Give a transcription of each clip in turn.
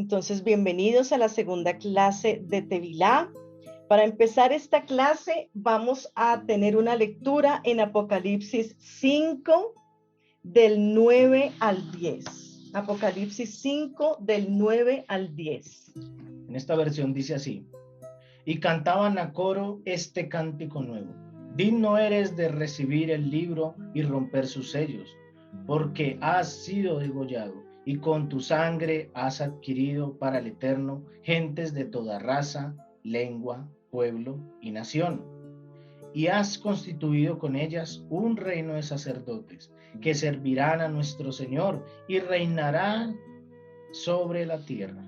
Entonces, bienvenidos a la segunda clase de Tevilá. Para empezar esta clase, vamos a tener una lectura en Apocalipsis 5, del 9 al 10. Apocalipsis 5, del 9 al 10. En esta versión dice así: y cantaban a coro este cántico nuevo: digno eres de recibir el libro y romper sus sellos, porque has sido degollado, y con tu sangre has adquirido para el Eterno gentes de toda raza, lengua, pueblo y nación. Y has constituido con ellas un reino de sacerdotes, que servirán a nuestro Señor y reinarán sobre la tierra.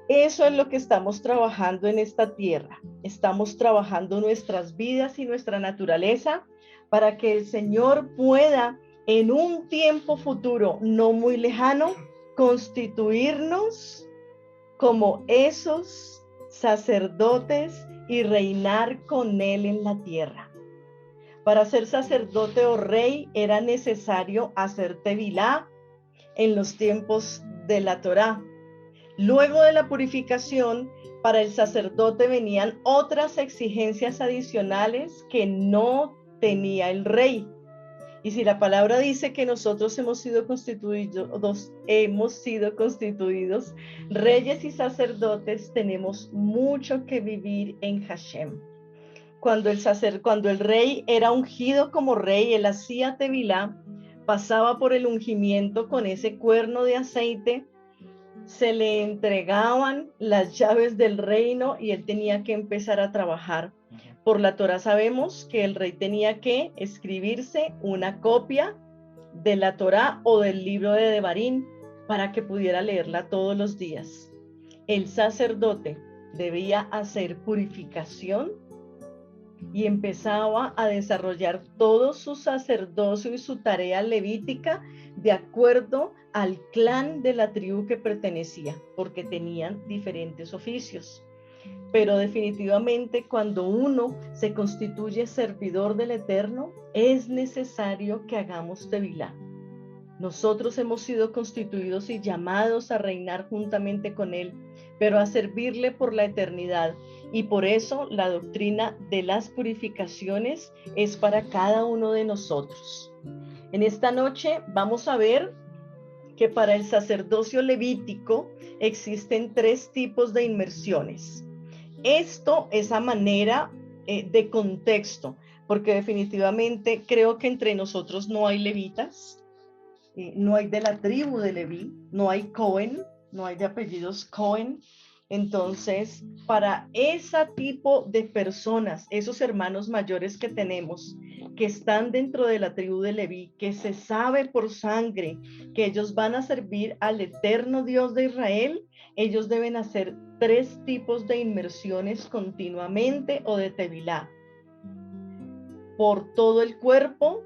Eso es lo que estamos trabajando en esta tierra. Estamos trabajando nuestras vidas y nuestra naturaleza para que el Señor pueda, en un tiempo futuro no muy lejano, constituirnos como esos sacerdotes y reinar con Él en la tierra. Para ser sacerdote o rey era necesario hacer tevilá en los tiempos de la Torá. Luego de la purificación, para el sacerdote venían otras exigencias adicionales que no tenía el rey. Y si la palabra dice que nosotros hemos sido constituidos reyes y sacerdotes, tenemos mucho que vivir en Hashem. Cuando el rey era ungido como rey, él hacía tevilá, pasaba por el ungimiento con ese cuerno de aceite, se le entregaban las llaves del reino y él tenía que empezar a trabajar. Por la Torá sabemos que el rey tenía que escribirse una copia de la Torá o del libro de Devarim para que pudiera leerla todos los días. El sacerdote debía hacer purificación y empezaba a desarrollar todo su sacerdocio y su tarea levítica de acuerdo al clan de la tribu que pertenecía, porque tenían diferentes oficios. Pero definitivamente cuando uno se constituye servidor del Eterno, es necesario que hagamos tevilá. Nosotros hemos sido constituidos y llamados a reinar juntamente con Él, pero a servirle por la eternidad. Y por eso la doctrina de las purificaciones es para cada uno de nosotros. En esta noche vamos a ver que para el sacerdocio levítico existen 3 tipos de inmersiones. Esto es a manera de contexto, porque definitivamente creo que entre nosotros no hay levitas, no hay de la tribu de Leví, no hay Cohen, no hay de apellidos Cohen. Entonces, para ese tipo de personas, esos hermanos mayores que tenemos, que están dentro de la tribu de Leví, que se sabe por sangre que ellos van a servir al eterno Dios de Israel, ellos deben hacer 3 tipos de inmersiones continuamente o de tevilá. Por todo el cuerpo,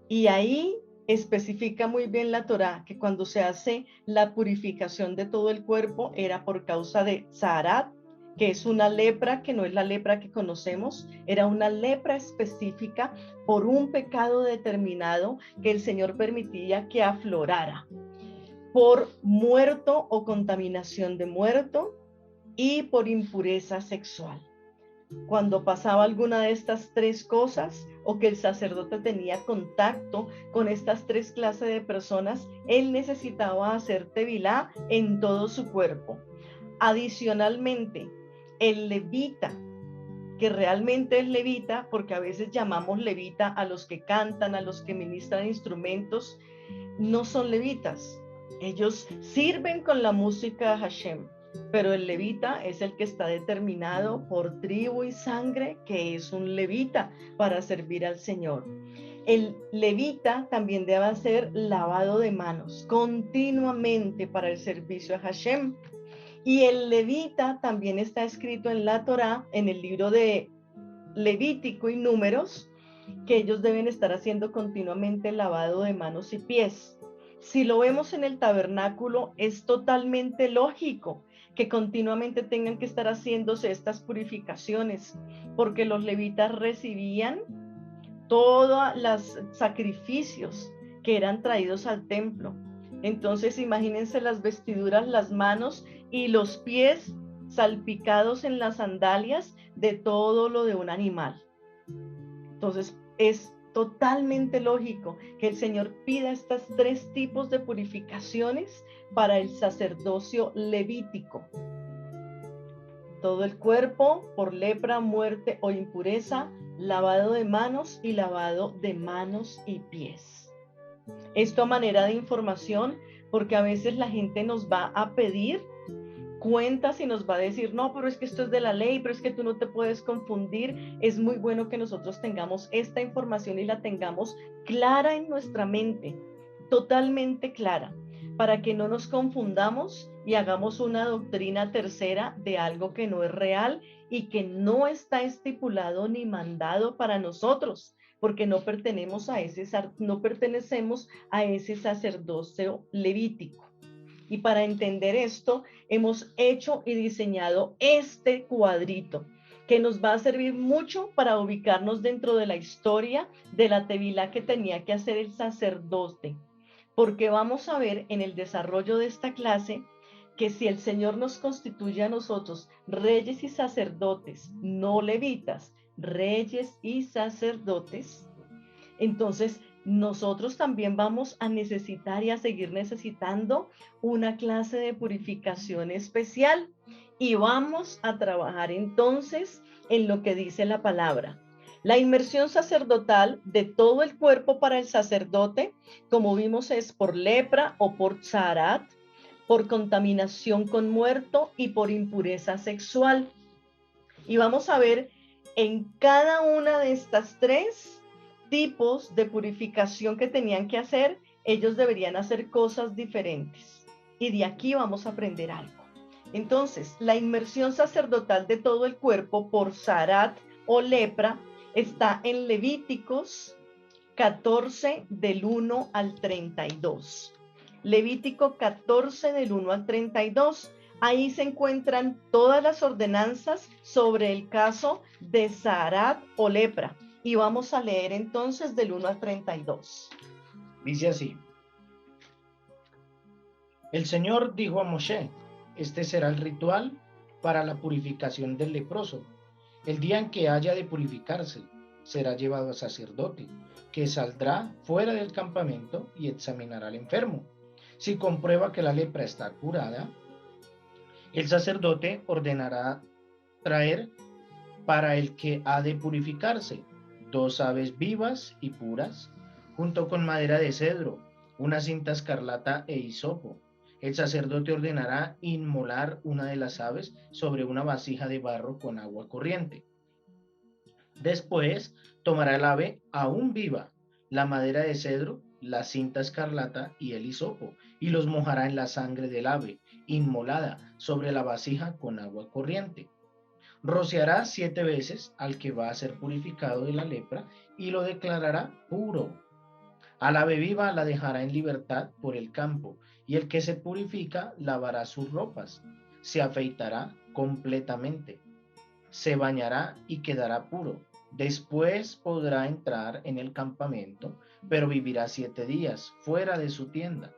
y ahí especifica muy bien la Torá que cuando se hace la purificación de todo el cuerpo era por causa de Zaharat, que es una lepra que no es la lepra que conocemos, era una lepra específica por un pecado determinado que el Señor permitía que aflorara, por muerto o contaminación de muerto y por impureza sexual. Cuando pasaba alguna de estas 3 cosas o que el sacerdote tenía contacto con estas 3 clases de personas, él necesitaba hacer tevilá en todo su cuerpo. Adicionalmente, el levita, que realmente es levita, porque a veces llamamos levita a los que cantan, a los que ministran instrumentos, no son levitas. Ellos sirven con la música a Hashem, pero el levita es el que está determinado por tribu y sangre, que es un levita para servir al Señor. El levita también debe hacer lavado de manos continuamente para el servicio a Hashem. Y el levita también está escrito en la Torá, en el libro de Levítico y Números, que ellos deben estar haciendo continuamente lavado de manos y pies. Si lo vemos en el tabernáculo, es totalmente lógico que continuamente tengan que estar haciéndose estas purificaciones, porque los levitas recibían todos los sacrificios que eran traídos al templo. Entonces imagínense las vestiduras, las manos y los pies salpicados en las sandalias de todo lo de un animal. Entonces es totalmente lógico que el Señor pida estos tres tipos de purificaciones para el sacerdocio levítico. Todo el cuerpo por lepra, muerte o impureza, lavado de manos y lavado de manos y pies. Esto a manera de información, porque a veces la gente nos va a pedir cuentas y nos va a decir, no, pero es que esto es de la ley, pero es que tú no te puedes confundir. Es muy bueno que nosotros tengamos esta información y la tengamos clara en nuestra mente, totalmente clara, para que no nos confundamos y hagamos una doctrina tercera de algo que no es real y que no está estipulado ni mandado para nosotros, porque no pertenecemos a ese sacerdocio levítico. Y para entender esto, hemos hecho y diseñado este cuadrito que nos va a servir mucho para ubicarnos dentro de la historia de la tevilá que tenía que hacer el sacerdote. Porque vamos a ver en el desarrollo de esta clase que si el Señor nos constituye a nosotros reyes y sacerdotes, no levitas, reyes y sacerdotes, entonces nosotros también vamos a necesitar y a seguir necesitando una clase de purificación especial y vamos a trabajar entonces en lo que dice la palabra. La inmersión sacerdotal de todo el cuerpo para el sacerdote, como vimos, es por lepra o por tzarat, por contaminación con muerto y por impureza sexual. Y vamos a ver en cada una de estas tres tipos de purificación que tenían que hacer, ellos deberían hacer cosas diferentes. Y de aquí vamos a aprender algo. Entonces, la inmersión sacerdotal de todo el cuerpo por tzarat o lepra está en Levíticos 14 del 1 al 32. Levítico 14 del 1 al 32. Ahí se encuentran todas las ordenanzas sobre el caso de tzarat o lepra. Y vamos a leer entonces del 1 al 32. Dice así: el Señor dijo a Moshe: este será el ritual para la purificación del leproso. El día en que haya de purificarse, será llevado al sacerdote, que saldrá fuera del campamento y examinará al enfermo. Si comprueba que la lepra está curada, el sacerdote ordenará traer para el que ha de purificarse 2 aves vivas y puras, junto con madera de cedro, una cinta escarlata e hisopo. El sacerdote ordenará inmolar una de las aves sobre una vasija de barro con agua corriente. Después tomará el ave aún viva, la madera de cedro, la cinta escarlata y el hisopo, y los mojará en la sangre del ave, inmolada sobre la vasija con agua corriente. Rociará 7 veces al que va a ser purificado de la lepra y lo declarará puro. Al ave viva la dejará en libertad por el campo, y el que se purifica lavará sus ropas, se afeitará completamente, se bañará y quedará puro. Después podrá entrar en el campamento, pero vivirá 7 días fuera de su tienda.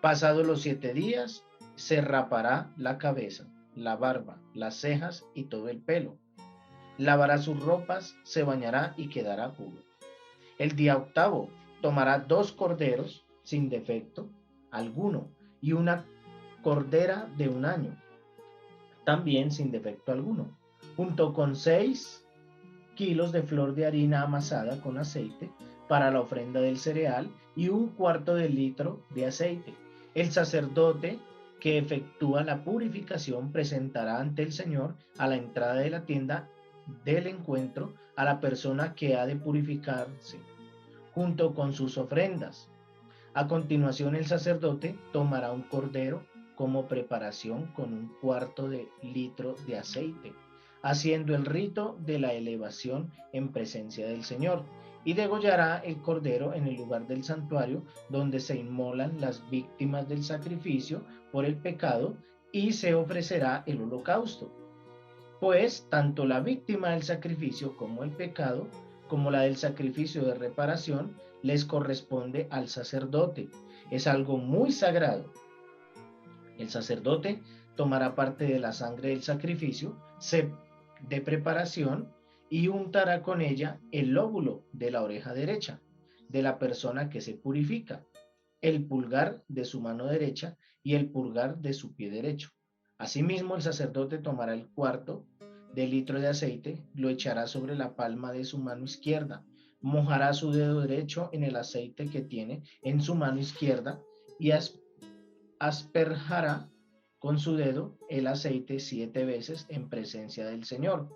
Pasados los 7 días, se rapará la cabeza, la barba, las cejas y todo el pelo. Lavará sus ropas, se bañará y quedará puro. El día octavo tomará 2 corderos sin defecto alguno y una cordera de 1 año, también sin defecto alguno, junto con 6 kilos de flor de harina amasada con aceite para la ofrenda del cereal y 1/4 de litro de aceite. El sacerdote que efectúa la purificación presentará ante el Señor a la entrada de la tienda del encuentro a la persona que ha de purificarse, junto con sus ofrendas. A continuación el sacerdote tomará un cordero como preparación con 1/4 de litro de aceite, haciendo el rito de la elevación en presencia del Señor, y degollará el cordero en el lugar del santuario donde se inmolan las víctimas del sacrificio por el pecado, y se ofrecerá el holocausto. Pues tanto la víctima del sacrificio como el pecado, como la del sacrificio de reparación, les corresponde al sacerdote. es algo muy sagrado. El sacerdote tomará parte de la sangre del sacrificio de preparación y untará con ella el lóbulo de la oreja derecha de la persona que se purifica, el pulgar de su mano derecha y el pulgar de su pie derecho. Asimismo, el sacerdote tomará el cuarto de litro de aceite, lo echará sobre la palma de su mano izquierda, mojará su dedo derecho en el aceite que tiene en su mano izquierda y asperjará con su dedo el aceite 7 veces en presencia del Señor.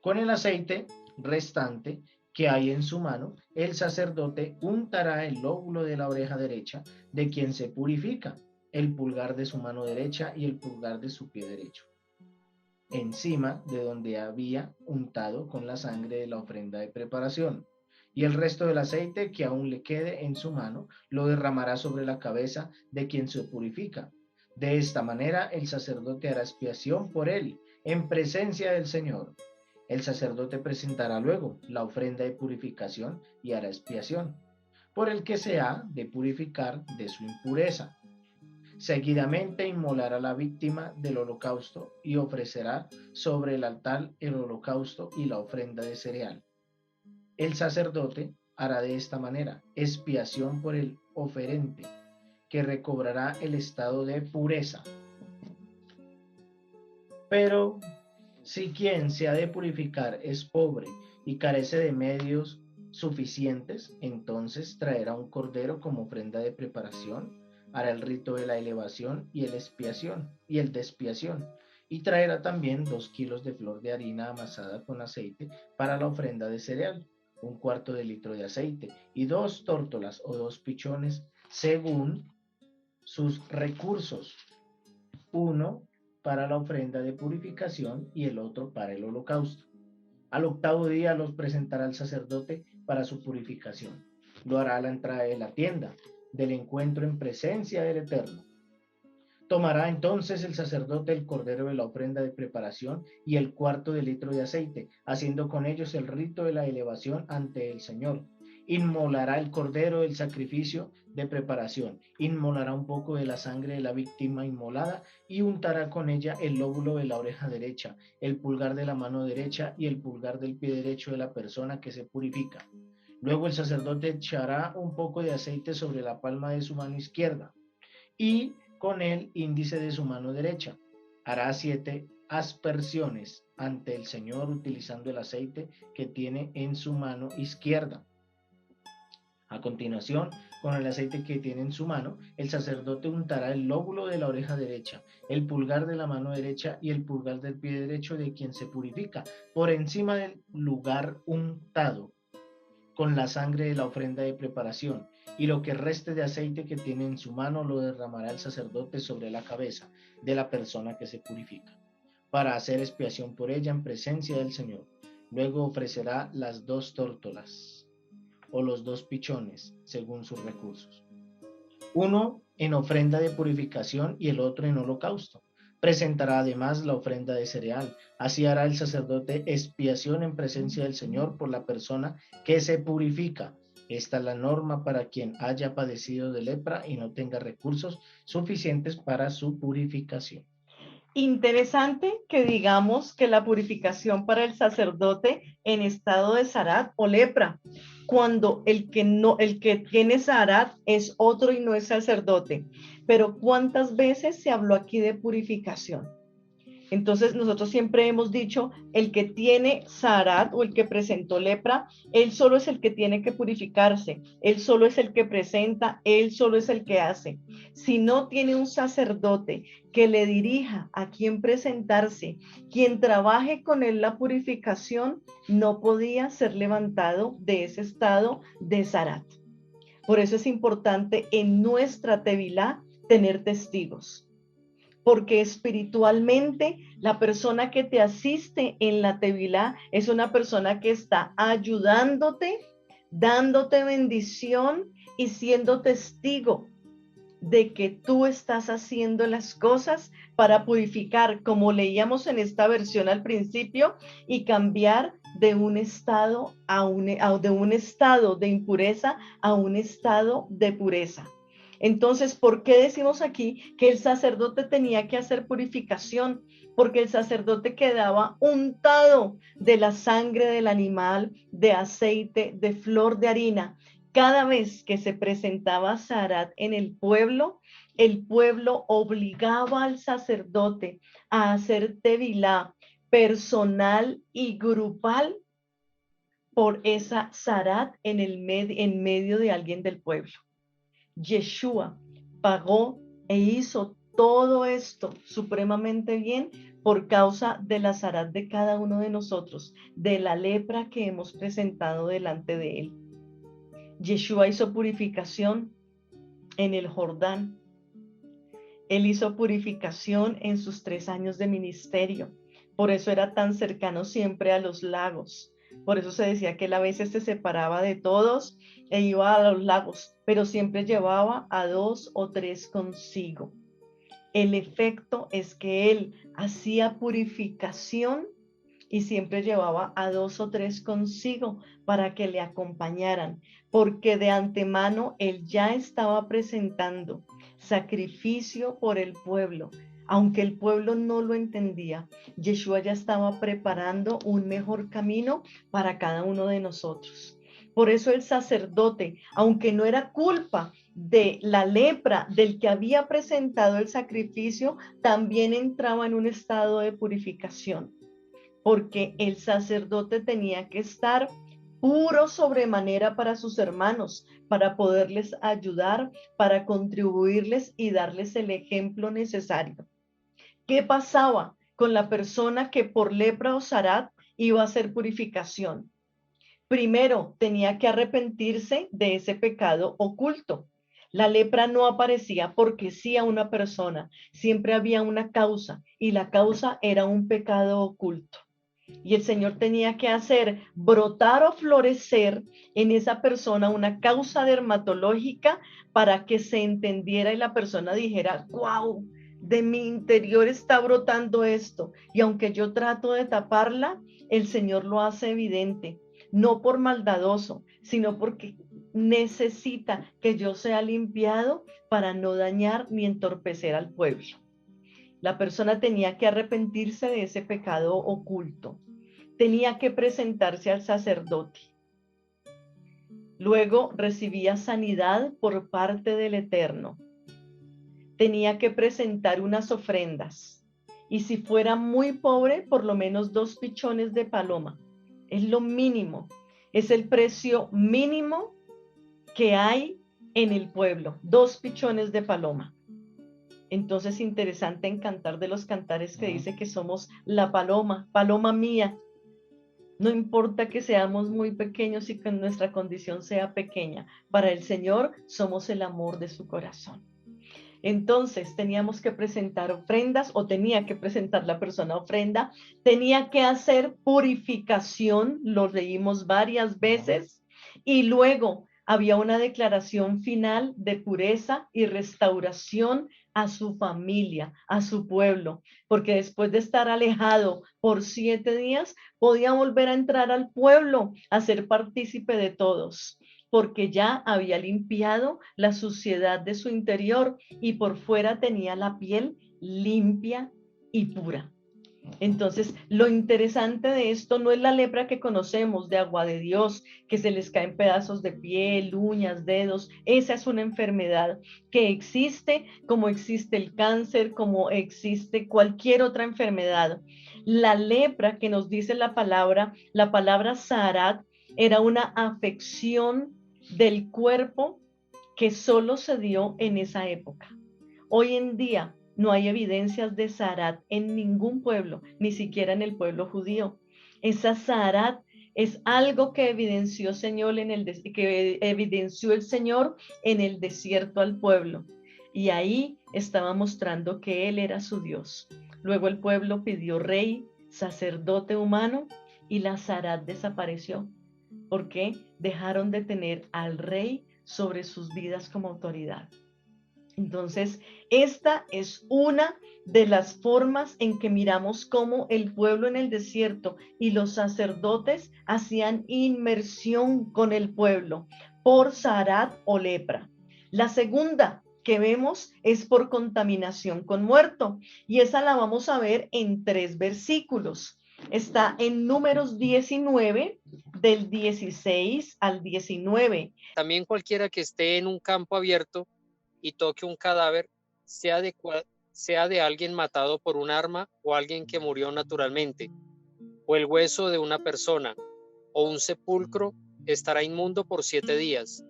Con el aceite restante que hay en su mano, el sacerdote untará el lóbulo de la oreja derecha de quien se purifica, el pulgar de su mano derecha y el pulgar de su pie derecho, encima de donde había untado con la sangre de la ofrenda de preparación. Y el resto del aceite que aún le quede en su mano lo derramará sobre la cabeza de quien se purifica. De esta manera el sacerdote hará expiación por él en presencia del Señor. El sacerdote presentará luego la ofrenda de purificación y hará expiación por el que se ha de purificar de su impureza. Seguidamente inmolará la víctima del holocausto y ofrecerá sobre el altar el holocausto y la ofrenda de cereal. El sacerdote hará de esta manera expiación por el oferente, que recobrará el estado de pureza. Pero si quien se ha de purificar es pobre y carece de medios suficientes, entonces traerá un cordero como ofrenda de preparación, hará el rito de la elevación y el de expiación, y traerá también 2 kilos de flor de harina amasada con aceite para la ofrenda de cereal, un cuarto de litro de aceite y 2 tórtolas o 2 pichones según sus recursos, uno para la ofrenda de purificación y el otro para el holocausto. Al octavo día los presentará el sacerdote para su purificación. Lo hará a la entrada de la tienda del encuentro en presencia del Eterno. Tomará entonces el sacerdote el cordero de la ofrenda de preparación y el cuarto de litro de aceite, haciendo con ellos el rito de la elevación ante el Señor. Inmolará el cordero del sacrificio de preparación, inmolará un poco de la sangre de la víctima inmolada y untará con ella el lóbulo de la oreja derecha, el pulgar de la mano derecha y el pulgar del pie derecho de la persona que se purifica. Luego el sacerdote echará un poco de aceite sobre la palma de su mano izquierda y con el índice de su mano derecha. Hará 7 aspersiones ante el Señor utilizando el aceite que tiene en su mano izquierda. A continuación, con el aceite que tiene en su mano, el sacerdote untará el lóbulo de la oreja derecha, el pulgar de la mano derecha y el pulgar del pie derecho de quien se purifica, por encima del lugar untado, con la sangre de la ofrenda de preparación, y lo que reste de aceite que tiene en su mano lo derramará el sacerdote sobre la cabeza de la persona que se purifica, para hacer expiación por ella en presencia del Señor. Luego ofrecerá las 2 tórtolas o los 2 pichones, según sus recursos, uno en ofrenda de purificación y el otro en holocausto. Presentará además la ofrenda de cereal. Así hará el sacerdote expiación en presencia del Señor por la persona que se purifica. Esta es la norma para quien haya padecido de lepra y no tenga recursos suficientes para su purificación. Interesante que digamos que la purificación para el sacerdote en estado de zarat o lepra, cuando el que tiene zarat es otro y no es sacerdote. Pero ¿cuántas veces se habló aquí de purificación? Entonces nosotros siempre hemos dicho, el que tiene zarat o el que presentó lepra, él solo es el que tiene que purificarse, él solo es el que presenta, él solo es el que hace. Si no tiene un sacerdote que le dirija a quién presentarse, quien trabaje con él la purificación, no podía ser levantado de ese estado de zarat. Por eso es importante en nuestra tevilá tener testigos, porque espiritualmente la persona que te asiste en la tevilá es una persona que está ayudándote, dándote bendición y siendo testigo de que tú estás haciendo las cosas para purificar, como leíamos en esta versión al principio, y cambiar de un estado de un estado de impureza a un estado de pureza. Entonces, ¿por qué decimos aquí que el sacerdote tenía que hacer purificación? Porque el sacerdote quedaba untado de la sangre del animal, de aceite, de flor de harina. Cada vez que se presentaba Zarat en el pueblo obligaba al sacerdote a hacer tevilá personal y grupal por esa Zarat en medio de alguien del pueblo. Yeshua pagó e hizo todo esto supremamente bien por causa de la zarat de cada uno de nosotros, de la lepra que hemos presentado delante de él. Yeshua hizo purificación en el Jordán. Él hizo purificación en sus 3 años de ministerio. Por eso era tan cercano siempre a los lagos. Por eso se decía que él a veces se separaba de todos e iba a los lagos, pero siempre llevaba a 2 o 3 consigo. El efecto es que él hacía purificación y siempre llevaba a 2 o 3 consigo para que le acompañaran, porque de antemano él ya estaba presentando sacrificio por el pueblo. Aunque el pueblo no lo entendía, Yeshua ya estaba preparando un mejor camino para cada uno de nosotros. Por eso el sacerdote, aunque no era culpa de la lepra del que había presentado el sacrificio, también entraba en un estado de purificación, porque el sacerdote tenía que estar puro sobremanera para sus hermanos, para poderles ayudar, para contribuirles y darles el ejemplo necesario. ¿Qué pasaba con la persona que por lepra o zarat iba a hacer purificación? Primero, tenía que arrepentirse de ese pecado oculto. La lepra no aparecía porque sí a una persona, siempre había una causa y la causa era un pecado oculto. Y el Señor tenía que hacer brotar o florecer en esa persona una causa dermatológica para que se entendiera y la persona dijera, wow, de mi interior está brotando esto. Y aunque yo trato de taparla, el Señor lo hace evidente, no por maldadoso, sino porque necesita que yo sea limpiado para no dañar ni entorpecer al pueblo. La persona tenía que arrepentirse de ese pecado oculto. Tenía que presentarse al sacerdote. Luego recibía sanidad por parte del Eterno. Tenía que presentar unas ofrendas. Y si fuera muy pobre, por lo menos 2 pichones de paloma. Es lo mínimo. Es el precio mínimo que hay en el pueblo. 2 pichones de paloma. Entonces, interesante en Cantar de los Cantares que dice que somos la paloma, paloma mía. No importa que seamos muy pequeños y que nuestra condición sea pequeña. Para el Señor somos el amor de su corazón. Entonces teníamos que presentar ofrendas, o tenía que presentar la persona ofrenda, tenía que hacer purificación, lo leímos varias veces, y luego había una declaración final de pureza y restauración a su familia, a su pueblo, porque después de estar alejado por 7 días, podía volver a entrar al pueblo, a ser partícipe de todos, porque ya había limpiado la suciedad de su interior y por fuera tenía la piel limpia y pura. Entonces, lo interesante de esto no es la lepra que conocemos de agua de Dios, que se les caen pedazos de piel, uñas, dedos. Esa es una enfermedad que existe como existe el cáncer, como existe cualquier otra enfermedad. La lepra que nos dice la palabra zarat, era una afección del cuerpo que solo se dio en esa época. Hoy en día no hay evidencias de zarat en ningún pueblo, ni siquiera en el pueblo judío. Esa zarat es algo que evidenció el Señor en el desierto al pueblo. Y ahí estaba mostrando que Él era su Dios. Luego el pueblo pidió rey, sacerdote humano, y la zarat desapareció, porque dejaron de tener al rey sobre sus vidas como autoridad. Entonces, esta es una de las formas en que miramos cómo el pueblo en el desierto y los sacerdotes hacían inmersión con el pueblo por zarat o lepra. La segunda que vemos es por contaminación con muerto. Y esa la vamos a ver en 3 versículos. Está en Números 19, del 16 al 19. También cualquiera que esté en un campo abierto y toque un cadáver, sea de alguien matado por un arma o alguien que murió naturalmente, o el hueso de una persona, o un sepulcro, estará inmundo por 7 días.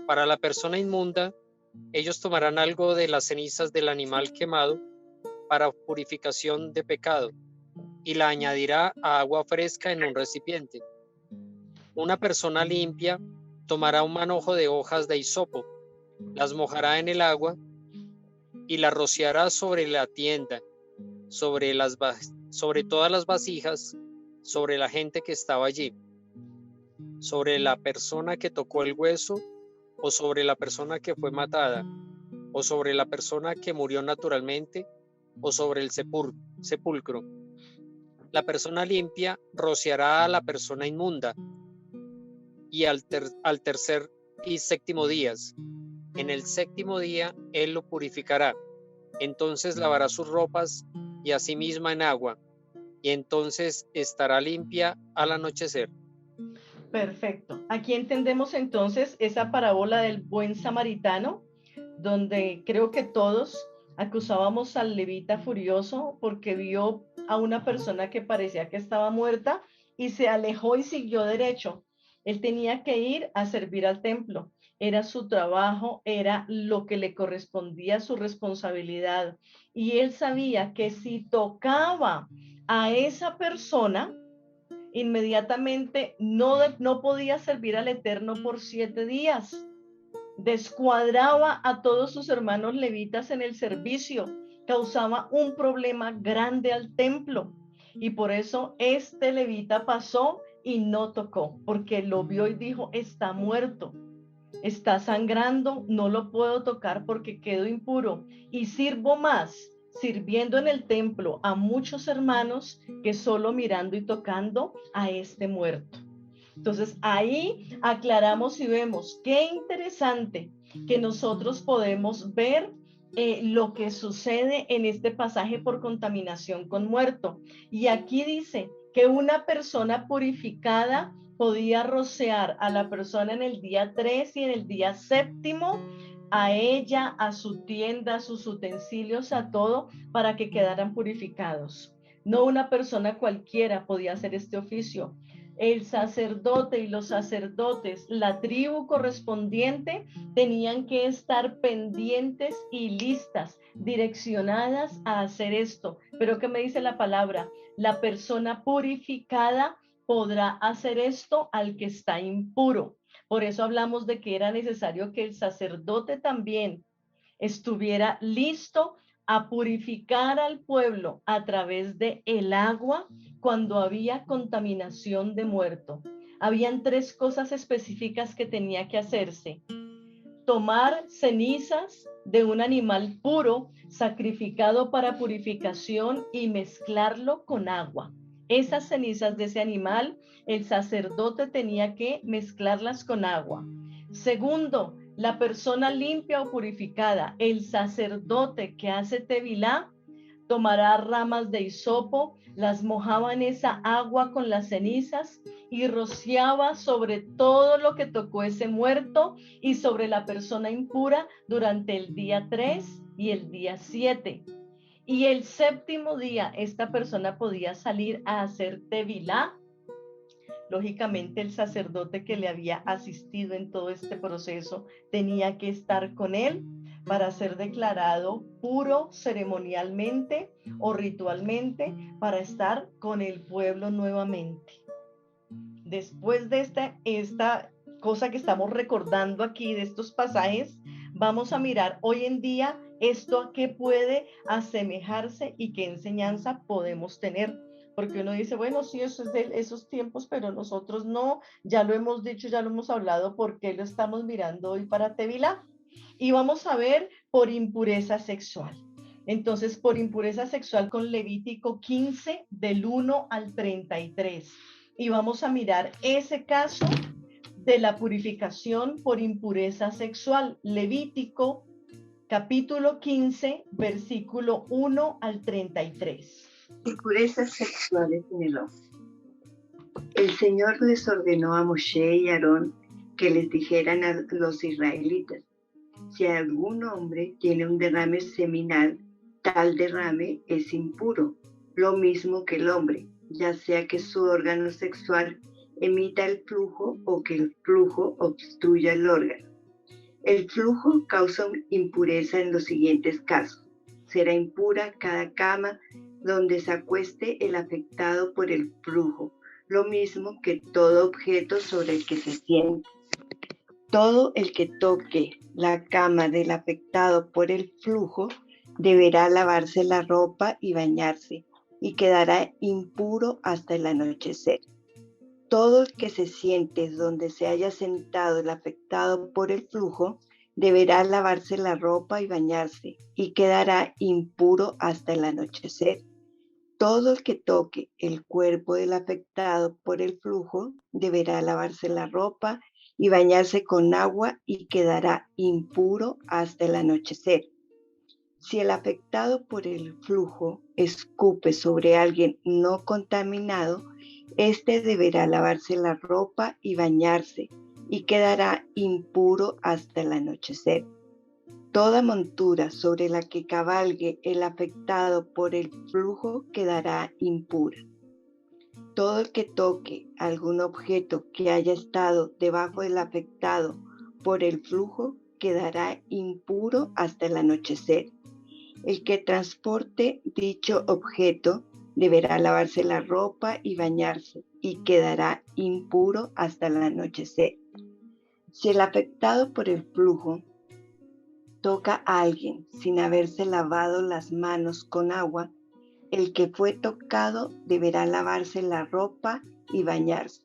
Para la persona inmunda, ellos tomarán algo de las cenizas del animal quemado para purificación de pecado y la añadirá a agua fresca en un recipiente. Una persona limpia tomará un manojo de hojas de hisopo, las mojará en el agua y las rociará sobre la tienda, sobre todas las vasijas, sobre la gente que estaba allí, sobre la persona que tocó el hueso, o sobre la persona que fue matada, o sobre la persona que murió naturalmente, o sobre el sepulcro. La persona limpia rociará a la persona inmunda, y al tercer y séptimo días. En el séptimo día él lo purificará. Entonces lavará sus ropas y a sí misma en agua, y entonces estará limpia al anochecer. Perfecto. Aquí entendemos entonces esa parábola del buen samaritano, donde creo que todos acusábamos al levita furioso porque vio a una persona que parecía que estaba muerta y se alejó y siguió derecho. Él tenía que ir a servir al templo. Era su trabajo, era lo que le correspondía, su responsabilidad. Y él sabía que si tocaba a esa persona, inmediatamente no podía servir al Eterno por 7 días. Descuadraba a todos sus hermanos levitas en el servicio, causaba un problema grande al templo. Y por eso este levita pasó y no tocó, porque lo vio y dijo, está muerto, está sangrando, no lo puedo tocar porque quedo impuro y sirvo más sirviendo en el templo a muchos hermanos que solo mirando y tocando a este muerto. Entonces ahí aclaramos y vemos qué interesante que nosotros podemos ver lo que sucede en este pasaje por contaminación con muerto. Y aquí dice que una persona purificada podía rociar a la persona en el día 3 y en el día 7, a ella, a su tienda, a sus utensilios, a todo, para que quedaran purificados. No una persona cualquiera podía hacer este oficio. El sacerdote y los sacerdotes, la tribu correspondiente, tenían que estar pendientes y listas, direccionadas a hacer esto. Pero ¿qué me dice la palabra? La persona purificada podrá hacer esto al que está impuro. Por eso hablamos de que era necesario que el sacerdote también estuviera listo a purificar al pueblo a través de el agua cuando había contaminación de muerto. Habían 3 cosas específicas que tenía que hacerse: tomar cenizas de un animal puro sacrificado para purificación y mezclarlo con agua. Esas cenizas de ese animal, el sacerdote tenía que mezclarlas con agua. Segundo, la persona limpia o purificada, el sacerdote que hace tevilá, tomará ramas de hisopo, las mojaba en esa agua con las cenizas y rociaba sobre todo lo que tocó ese muerto y sobre la persona impura durante el día 3 y el día 7. Y el 7º día esta persona podía salir a hacer tevilá. Lógicamente el sacerdote que le había asistido en todo este proceso tenía que estar con él para ser declarado puro ceremonialmente o ritualmente, para estar con el pueblo nuevamente. Después de esta cosa que estamos recordando aquí, de estos pasajes, vamos a mirar hoy en día esto a qué puede asemejarse y qué enseñanza podemos tener. Porque uno dice, bueno, sí, eso es de esos tiempos, pero nosotros no, ya lo hemos dicho, ya lo hemos hablado, ¿por qué lo estamos mirando hoy para Tevilá? Y vamos a ver por impureza sexual. Entonces, por impureza sexual con Levítico 15, del 1 al 33. Y vamos a mirar ese caso de la purificación por impureza sexual. Levítico capítulo 15, versículo 1 al 33. Impurezas sexuales en el hombre. El Señor les ordenó a Moshe y Aarón que les dijeran a los israelitas: si algún hombre tiene un derrame seminal, tal derrame es impuro, lo mismo que el hombre, ya sea que su órgano sexual emita el flujo o que el flujo obstruya el órgano. El flujo causa impureza en los siguientes casos. Será impura cada cama donde se acueste el afectado por el flujo, lo mismo que todo objeto sobre el que se siente. Todo el que toque la cama del afectado por el flujo deberá lavarse la ropa y bañarse, y quedará impuro hasta el anochecer. Todo el que se siente donde se haya sentado el afectado por el flujo deberá lavarse la ropa y bañarse, y quedará impuro hasta el anochecer. Todo el que toque el cuerpo del afectado por el flujo deberá lavarse la ropa y bañarse con agua, y quedará impuro hasta el anochecer. Si el afectado por el flujo escupe sobre alguien no contaminado, éste deberá lavarse la ropa y bañarse, y quedará impuro hasta el anochecer. Toda montura sobre la que cabalgue el afectado por el flujo quedará impura. Todo el que toque algún objeto que haya estado debajo del afectado por el flujo quedará impuro hasta el anochecer. El que transporte dicho objeto deberá lavarse la ropa y bañarse, y quedará impuro hasta el anochecer. Si el afectado por el flujo toca a alguien sin haberse lavado las manos con agua, el que fue tocado deberá lavarse la ropa y bañarse,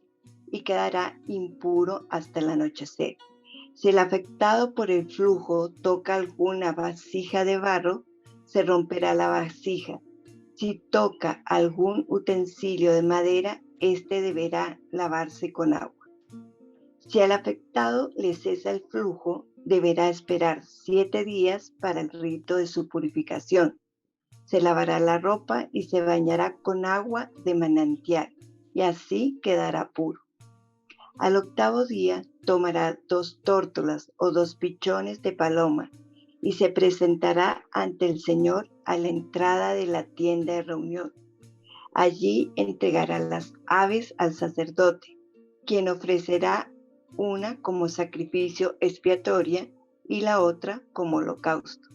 y quedará impuro hasta el anochecer. Si el afectado por el flujo toca alguna vasija de barro, se romperá la vasija. Si toca algún utensilio de madera, éste deberá lavarse con agua. Si al afectado le cesa el flujo, deberá esperar 7 días para el rito de su purificación. Se lavará la ropa y se bañará con agua de manantial, y así quedará puro. Al 8º día tomará 2 tórtolas o 2 pichones de paloma, y se presentará ante el Señor a la entrada de la tienda de reunión. Allí entregará las aves al sacerdote, quien ofrecerá una como sacrificio expiatoria y la otra como holocausto.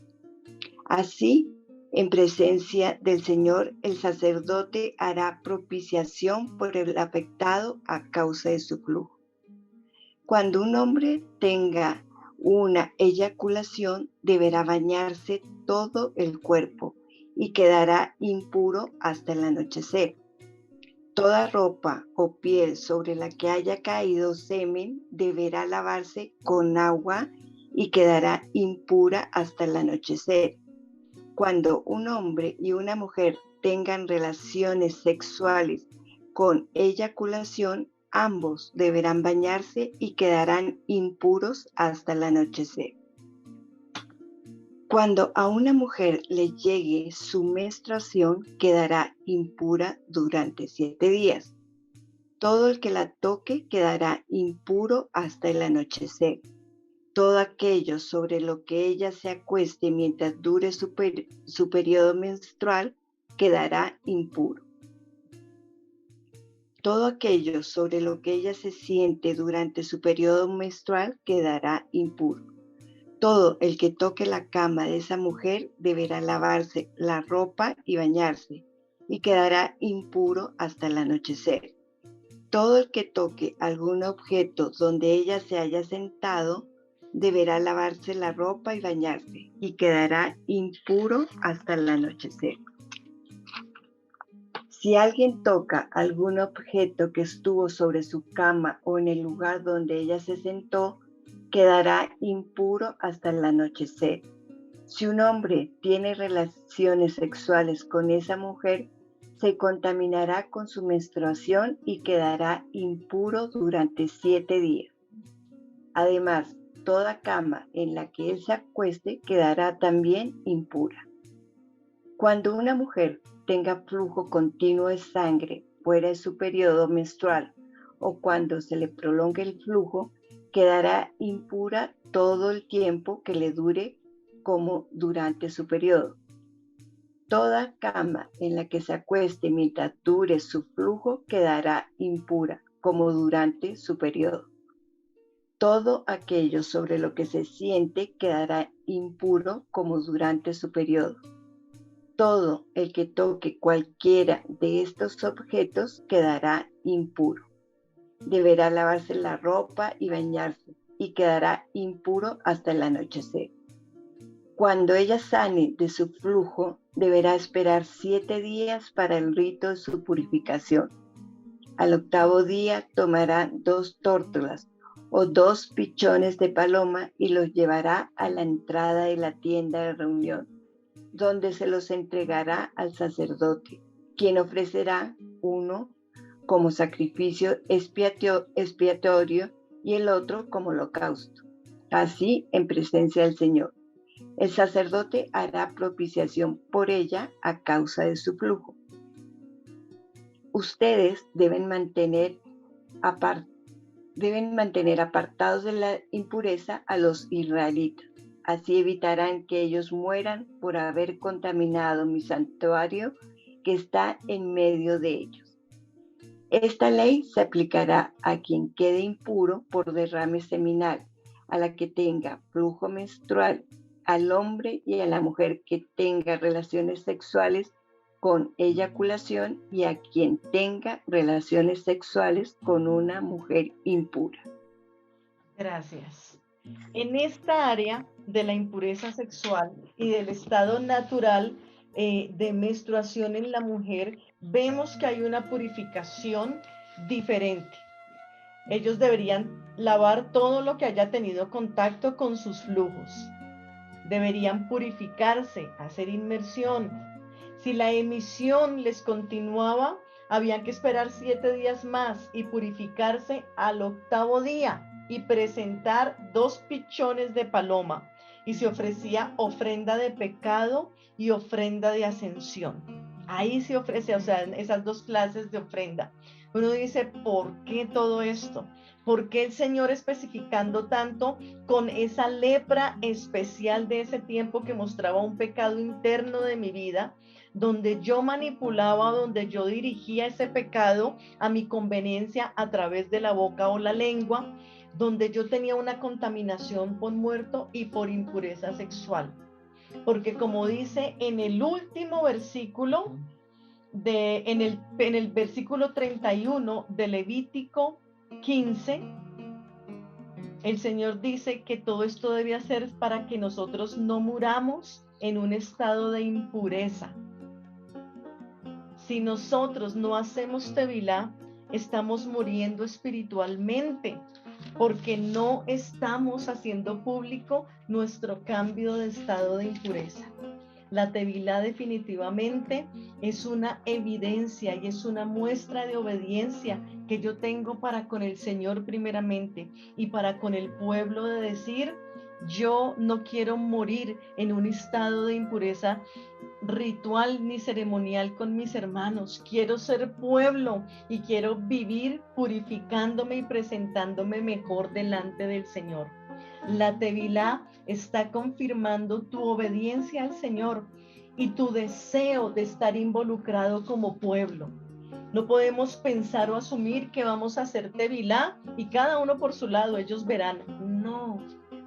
Así, en presencia del Señor, el sacerdote hará propiciación por el afectado a causa de su flujo. Cuando un hombre tenga una eyaculación, deberá bañarse todo el cuerpo y quedará impuro hasta el anochecer. Toda ropa o piel sobre la que haya caído semen deberá lavarse con agua y quedará impura hasta el anochecer. Cuando un hombre y una mujer tengan relaciones sexuales con eyaculación, ambos deberán bañarse y quedarán impuros hasta el anochecer. Cuando a una mujer le llegue su menstruación, quedará impura durante 7 días. Todo el que la toque quedará impuro hasta el anochecer. Todo aquello sobre lo que ella se acueste mientras dure su periodo menstrual quedará impuro. Todo aquello sobre lo que ella se siente durante su periodo menstrual quedará impuro. Todo el que toque la cama de esa mujer deberá lavarse la ropa y bañarse, y quedará impuro hasta el anochecer. Todo el que toque algún objeto donde ella se haya sentado deberá lavarse la ropa y bañarse, y quedará impuro hasta el anochecer. Si alguien toca algún objeto que estuvo sobre su cama o en el lugar donde ella se sentó, quedará impuro hasta el anochecer. Si un hombre tiene relaciones sexuales con esa mujer, se contaminará con su menstruación y quedará impuro durante 7 días. Además, toda cama en la que él se acueste quedará también impura. Cuando una mujer tenga flujo continuo de sangre fuera de su periodo menstrual o cuando se le prolongue el flujo, quedará impura todo el tiempo que le dure como durante su periodo. Toda cama en la que se acueste mientras dure su flujo quedará impura como durante su periodo. Todo aquello sobre lo que se siente quedará impuro como durante su periodo. Todo el que toque cualquiera de estos objetos quedará impuro. Deberá lavarse la ropa y bañarse, y quedará impuro hasta el anochecer. Cuando ella sane de su flujo, deberá esperar 7 días para el rito de su purificación. Al octavo día tomará 2 tórtolas o 2 pichones de paloma y los llevará a la entrada de la tienda de reunión, donde se los entregará al sacerdote, quien ofrecerá uno como sacrificio expiatorio y el otro como holocausto, así en presencia del Señor. El sacerdote hará propiciación por ella a causa de su flujo. Ustedes deben mantener apartados de la impureza a los israelitas. Así evitarán que ellos mueran por haber contaminado mi santuario que está en medio de ellos. Esta ley se aplicará a quien quede impuro por derrame seminal, a la que tenga flujo menstrual, al hombre y a la mujer que tenga relaciones sexuales con eyaculación y a quien tenga relaciones sexuales con una mujer impura. Gracias. En esta área de la impureza sexual y del estado natural de menstruación en la mujer, vemos que hay una purificación diferente. Ellos deberían lavar todo lo que haya tenido contacto con sus flujos. Deberían purificarse, hacer inmersión. Si la emisión les continuaba, habían que esperar 7 días más y purificarse al octavo día y presentar 2 pichones de paloma. Y se ofrecía ofrenda de pecado y ofrenda de ascensión. Ahí se ofrece, o sea, esas 2 clases de ofrenda. Uno dice, ¿por qué todo esto? ¿Por qué el Señor especificando tanto con esa lepra especial de ese tiempo que mostraba un pecado interno de mi vida, donde yo manipulaba, donde yo dirigía ese pecado a mi conveniencia a través de la boca o la lengua, donde yo tenía una contaminación por muerto y por impureza sexual? Porque como dice en el último versículo, en el versículo 31 de Levítico 15, el Señor dice que todo esto debe ser para que nosotros no muramos en un estado de impureza. Si nosotros no hacemos tevilá, estamos muriendo espiritualmente, porque no estamos haciendo público nuestro cambio de estado de impureza. La tevilá definitivamente es una evidencia y es una muestra de obediencia que yo tengo para con el Señor primeramente y para con el pueblo, de decir, yo no quiero morir en un estado de impureza ritual ni ceremonial con mis hermanos. Quiero ser pueblo y quiero vivir purificándome y presentándome mejor delante del Señor. La tevilá está confirmando tu obediencia al Señor y tu deseo de estar involucrado como pueblo. No podemos pensar o asumir que vamos a hacer tevilá y cada uno por su lado, ellos verán.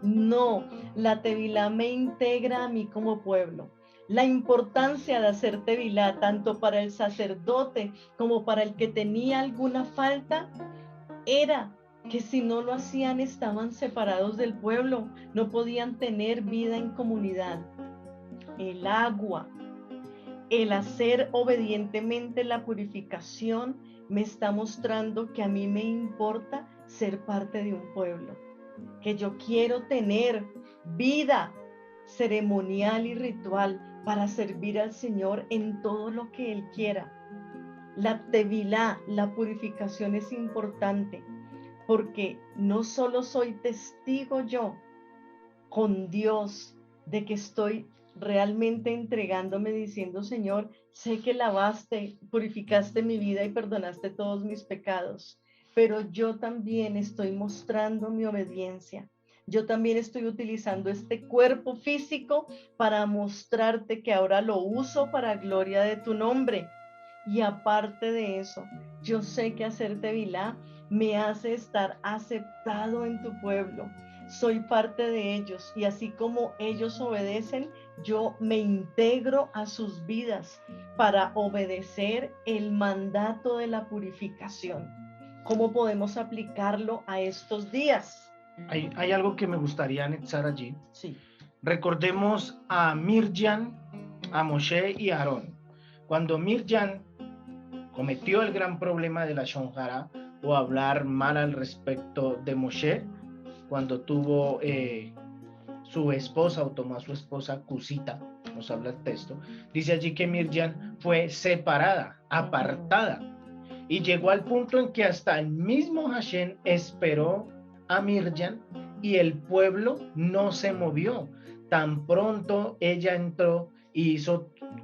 No, la tevilá me integra a mí como pueblo. La importancia de hacer tevilá, tanto para el sacerdote como para el que tenía alguna falta, era que si no lo hacían estaban separados del pueblo, no podían tener vida en comunidad. El agua, el hacer obedientemente la purificación me está mostrando que a mí me importa ser parte de un pueblo, que yo quiero tener vida ceremonial y ritual para servir al Señor en todo lo que Él quiera. La tevilá, la purificación es importante, porque no solo soy testigo yo, con Dios, de que estoy realmente entregándome diciendo, Señor, sé que lavaste, purificaste mi vida y perdonaste todos mis pecados, pero yo también estoy mostrando mi obediencia. Yo también estoy utilizando este cuerpo físico para mostrarte que ahora lo uso para gloria de tu nombre. Y aparte de eso, yo sé que hacer Tevilá me hace estar aceptado en tu pueblo. Soy parte de ellos y así como ellos obedecen, yo me integro a sus vidas para obedecer el mandato de la purificación. ¿Cómo podemos aplicarlo a estos días? Hay algo que me gustaría anexar allí. Sí. Recordemos a Mirjam, a Moshe y a Aarón. Cuando Mirjam cometió el gran problema de la Lashon Hara, o hablar mal al respecto de Moshe, cuando tuvo su esposa, o tomó a su esposa Cusita, nos habla el texto, dice allí que Mirjam fue separada, apartada, y llegó al punto en que hasta el mismo Hashem esperó a Mirjam y el pueblo no se movió. Tan pronto ella entró y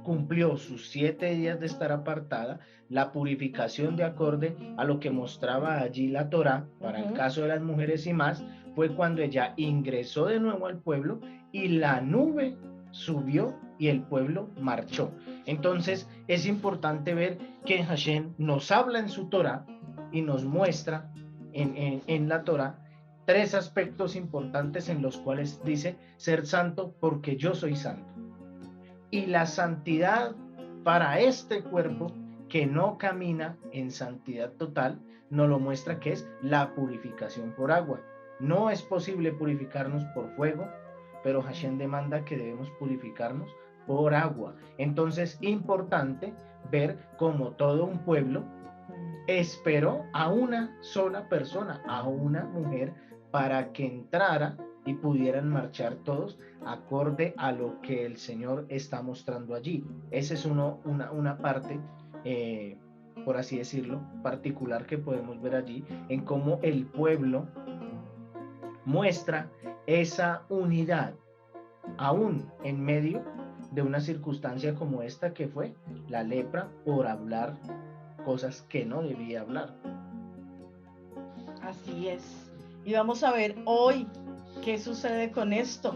cumplió sus 7 días de estar apartada, la purificación de acorde a lo que mostraba allí la Torá, para el caso de las mujeres y más, fue cuando ella ingresó de nuevo al pueblo y la nube subió y el pueblo marchó. Entonces es importante ver que Hashem nos habla en su Torá y nos muestra en la Torá 3 aspectos importantes en los cuales dice ser santo porque yo soy santo. Y la santidad para este cuerpo que no camina en santidad total, nos lo muestra que es la purificación por agua. No es posible purificarnos por fuego, pero Hashem demanda que debemos purificarnos por agua. Entonces, importante ver cómo todo un pueblo esperó a una sola persona, a una mujer, para que entrara y pudieran marchar todos acorde a lo que el Señor está mostrando allí. Esa es una parte, por así decirlo, particular que podemos ver allí, en cómo el pueblo muestra esa unidad, aún en medio de una circunstancia como esta que fue la lepra, por hablar cosas que no debía hablar. Así es. Y vamos a ver hoy qué sucede con esto.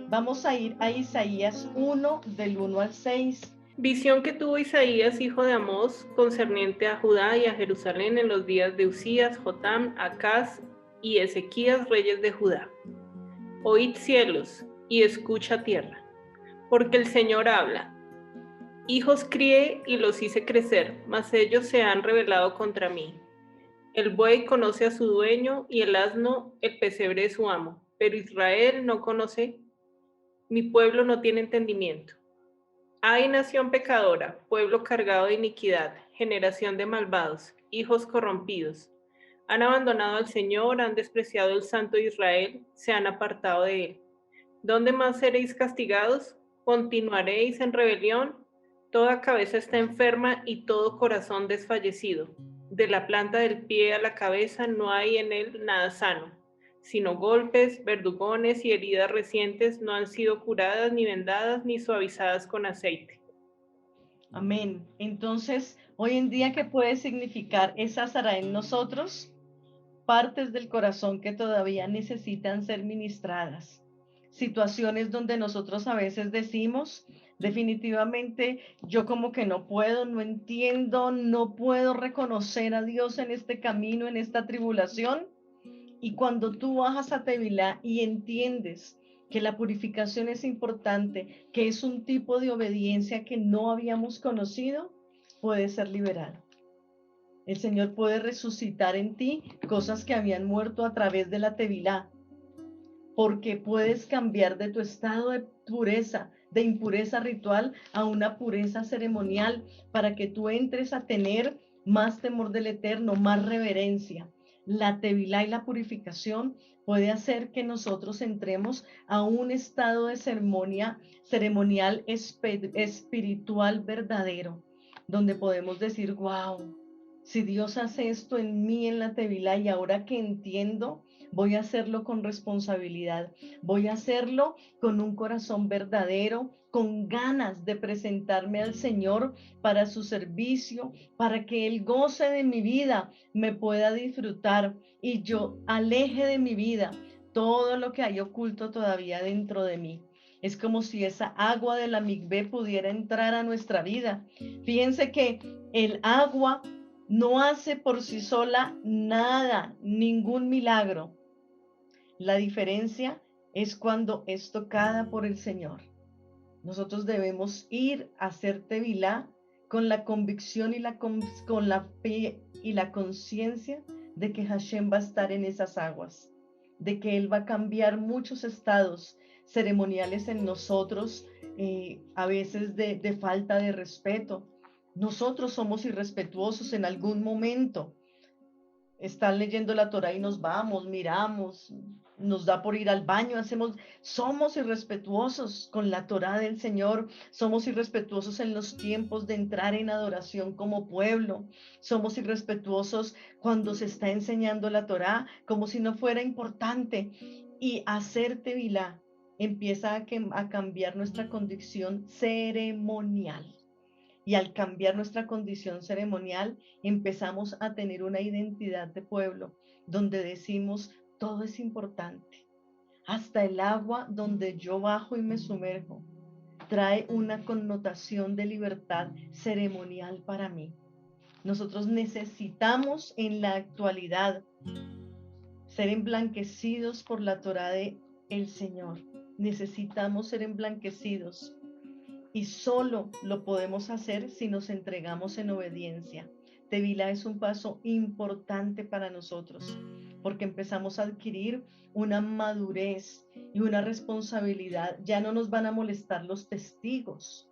Vamos a ir a Isaías 1, del 1 al 6. Visión que tuvo Isaías, hijo de Amós, concerniente a Judá y a Jerusalén en los días de Usías, Jotam, Acaz y Ezequías, reyes de Judá. Oíd cielos y escucha tierra, porque el Señor habla. Hijos crié y los hice crecer, mas ellos se han rebelado contra mí. El buey conoce a su dueño y el asno el pesebre de su amo, pero Israel no conoce, mi pueblo no tiene entendimiento. Ay, nación pecadora, pueblo cargado de iniquidad, generación de malvados, hijos corrompidos. Han abandonado al Señor, han despreciado el Santo de Israel, se han apartado de él. ¿Dónde más seréis castigados? ¿Continuaréis en rebelión? Toda cabeza está enferma y todo corazón desfallecido. De la planta del pie a la cabeza no hay en él nada sano, sino golpes, verdugones y heridas recientes no han sido curadas, ni vendadas, ni suavizadas con aceite. Amén. Entonces, hoy en día, ¿qué puede significar esa Sara en nosotros? Partes del corazón que todavía necesitan ser ministradas. Situaciones donde nosotros a veces decimos, definitivamente, yo como que no puedo, no entiendo, no puedo reconocer a Dios en este camino, en esta tribulación. Y cuando tú bajas a Tevilá y entiendes que la purificación es importante, que es un tipo de obediencia que no habíamos conocido, puedes ser liberado. El Señor puede resucitar en ti cosas que habían muerto a través de la Tevilá, porque puedes cambiar de tu estado de pureza, de impureza ritual, a una pureza ceremonial, para que tú entres a tener más temor del Eterno, más reverencia. La Tevilá y la purificación puede hacer que nosotros entremos a un estado de ceremonial espiritual verdadero, donde podemos decir, wow, Si Dios hace esto en mí, en la Tevilá, y ahora que entiendo, voy a hacerlo con responsabilidad, voy a hacerlo con un corazón verdadero, con ganas de presentarme al Señor para su servicio, para que Él goce de mi vida, me pueda disfrutar y yo aleje de mi vida todo lo que hay oculto todavía dentro de mí. Es como si esa agua de la migvé pudiera entrar a nuestra vida. Fíjense que el agua no hace por sí sola nada, ningún milagro. La diferencia es cuando es tocada por el Señor. Nosotros debemos ir a hacer tevilá con la convicción y con la fe y la conciencia de que Hashem va a estar en esas aguas, de que Él va a cambiar muchos estados ceremoniales en nosotros, a veces de falta de respeto. Nosotros somos irrespetuosos en algún momento. Están leyendo la Torá y nos vamos, miramos, nos da por ir al baño, somos irrespetuosos con la Torá del Señor, somos irrespetuosos en los tiempos de entrar en adoración como pueblo, somos irrespetuosos cuando se está enseñando la Torá como si no fuera importante, y hacer tevilá empieza a cambiar nuestra condición ceremonial. Y al cambiar nuestra condición ceremonial, empezamos a tener una identidad de pueblo, donde decimos, todo es importante. Hasta el agua donde yo bajo y me sumerjo, trae una connotación de libertad ceremonial para mí. Nosotros necesitamos en la actualidad ser emblanquecidos por la Torá de el Señor. Necesitamos ser emblanquecidos. Y solo lo podemos hacer si nos entregamos en obediencia. Tevilá es un paso importante para nosotros, porque empezamos a adquirir una madurez y una responsabilidad. Ya no nos van a molestar los testigos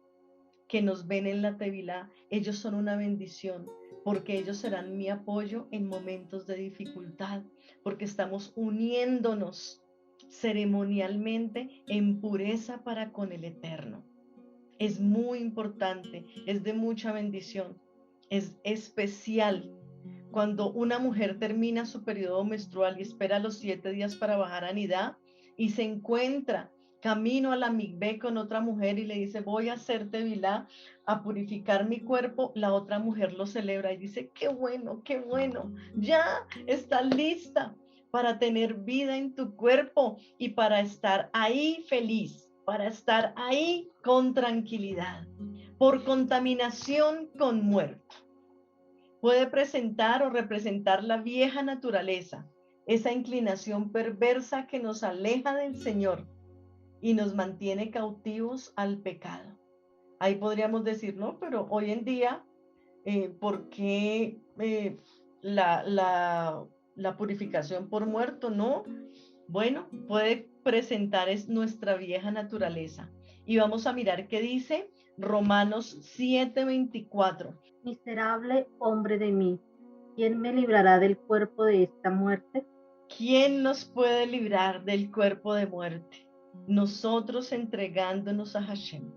que nos ven en la Tevilá. Ellos son una bendición, porque ellos serán mi apoyo en momentos de dificultad, porque estamos uniéndonos ceremonialmente en pureza para con el Eterno. Es muy importante, es de mucha bendición, es especial. Cuando una mujer termina su periodo menstrual y espera los 7 días para bajar a Nidá y se encuentra camino a la migvé con otra mujer y le dice, voy a hacer tevilá, a purificar mi cuerpo, la otra mujer lo celebra y dice, qué bueno, ya está lista para tener vida en tu cuerpo y para estar ahí feliz, para estar ahí con tranquilidad, por contaminación con muerto. Puede presentar o representar la vieja naturaleza, esa inclinación perversa que nos aleja del Señor y nos mantiene cautivos al pecado. Ahí podríamos decir, no, pero hoy en día, ¿por qué la purificación por muerto? No. Bueno, puede presentar es nuestra vieja naturaleza. Y vamos a mirar qué dice Romanos 7:24. Miserable hombre de mí, ¿quién me librará del cuerpo de esta muerte? ¿Quién nos puede librar del cuerpo de muerte? Nosotros entregándonos a Hashem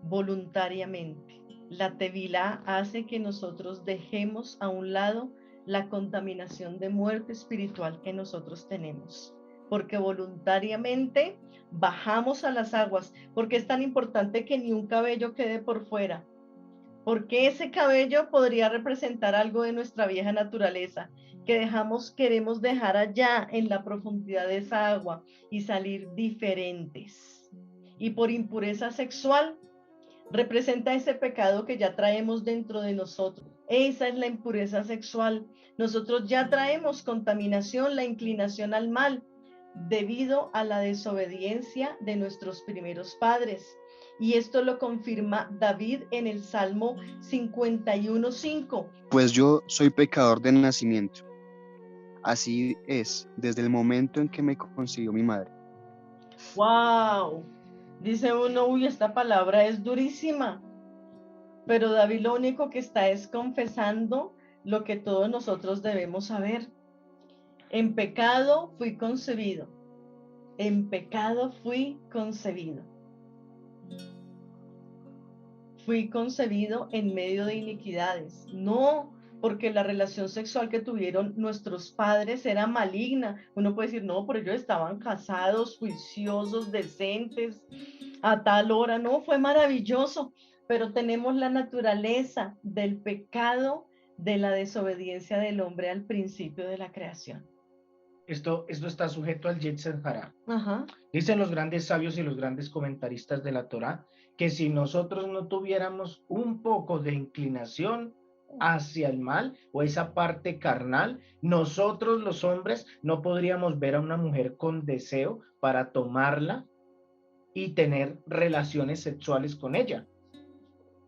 voluntariamente. La Tevilá hace que nosotros dejemos a un lado la contaminación de muerte espiritual que nosotros tenemos, porque voluntariamente bajamos a las aguas, porque es tan importante que ni un cabello quede por fuera, porque ese cabello podría representar algo de nuestra vieja naturaleza, que queremos dejar allá en la profundidad de esa agua y salir diferentes. Y por impureza sexual, representa ese pecado que ya traemos dentro de nosotros. Esa es la impureza sexual. Nosotros ya traemos contaminación, la inclinación al mal, debido a la desobediencia de nuestros primeros padres. Y esto lo confirma David en el Salmo 51:5. Pues yo soy pecador de nacimiento. Así es, desde el momento en que me concibió mi madre. ¡Wow! Dice uno, uy, esta palabra es durísima. Pero David lo único que está es confesando lo que todos nosotros debemos saber. En pecado fui concebido. En pecado fui concebido. Fui concebido en medio de iniquidades. No porque la relación sexual que tuvieron nuestros padres era maligna. Uno puede decir, no, pero ellos estaban casados, juiciosos, decentes, a tal hora. No, fue maravilloso, pero tenemos la naturaleza del pecado, de la desobediencia del hombre al principio de la creación. Esto está sujeto al Yetzer Hará. Ajá. Dicen los grandes sabios y los grandes comentaristas de la Torá que si nosotros no tuviéramos un poco de inclinación hacia el mal o esa parte carnal, nosotros los hombres no podríamos ver a una mujer con deseo para tomarla y tener relaciones sexuales con ella.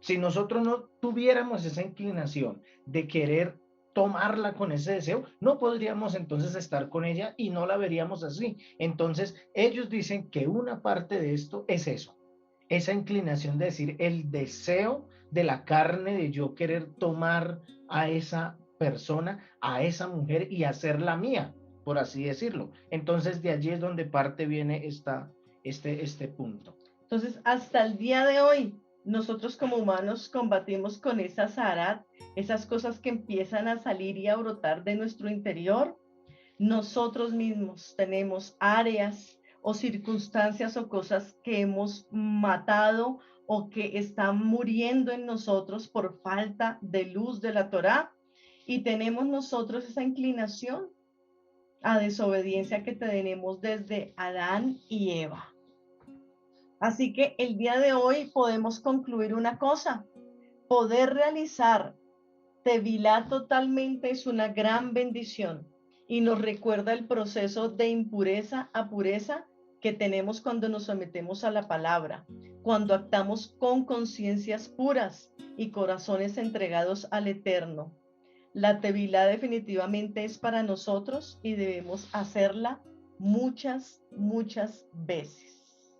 Si nosotros no tuviéramos esa inclinación de querer tomarla con ese deseo, no podríamos entonces estar con ella y no la veríamos así. Entonces, ellos dicen que una parte de esto es eso, esa inclinación de decir el deseo de la carne, de yo querer tomar a esa persona, a esa mujer y hacerla mía, por así decirlo. Entonces, de allí es donde parte viene este punto. Entonces, hasta el día de hoy, nosotros como humanos combatimos con esa zarat, esas cosas que empiezan a salir y a brotar de nuestro interior. Nosotros mismos tenemos áreas o circunstancias o cosas que hemos matado o que están muriendo en nosotros por falta de luz de la Torá, y tenemos nosotros esa inclinación a desobediencia que tenemos desde Adán y Eva. Así que el día de hoy podemos concluir una cosa: poder realizar Tevilá totalmente es una gran bendición y nos recuerda el proceso de impureza a pureza que tenemos cuando nos sometemos a la palabra, cuando actamos con conciencias puras y corazones entregados al Eterno. La Tevilá definitivamente es para nosotros y debemos hacerla muchas, muchas veces.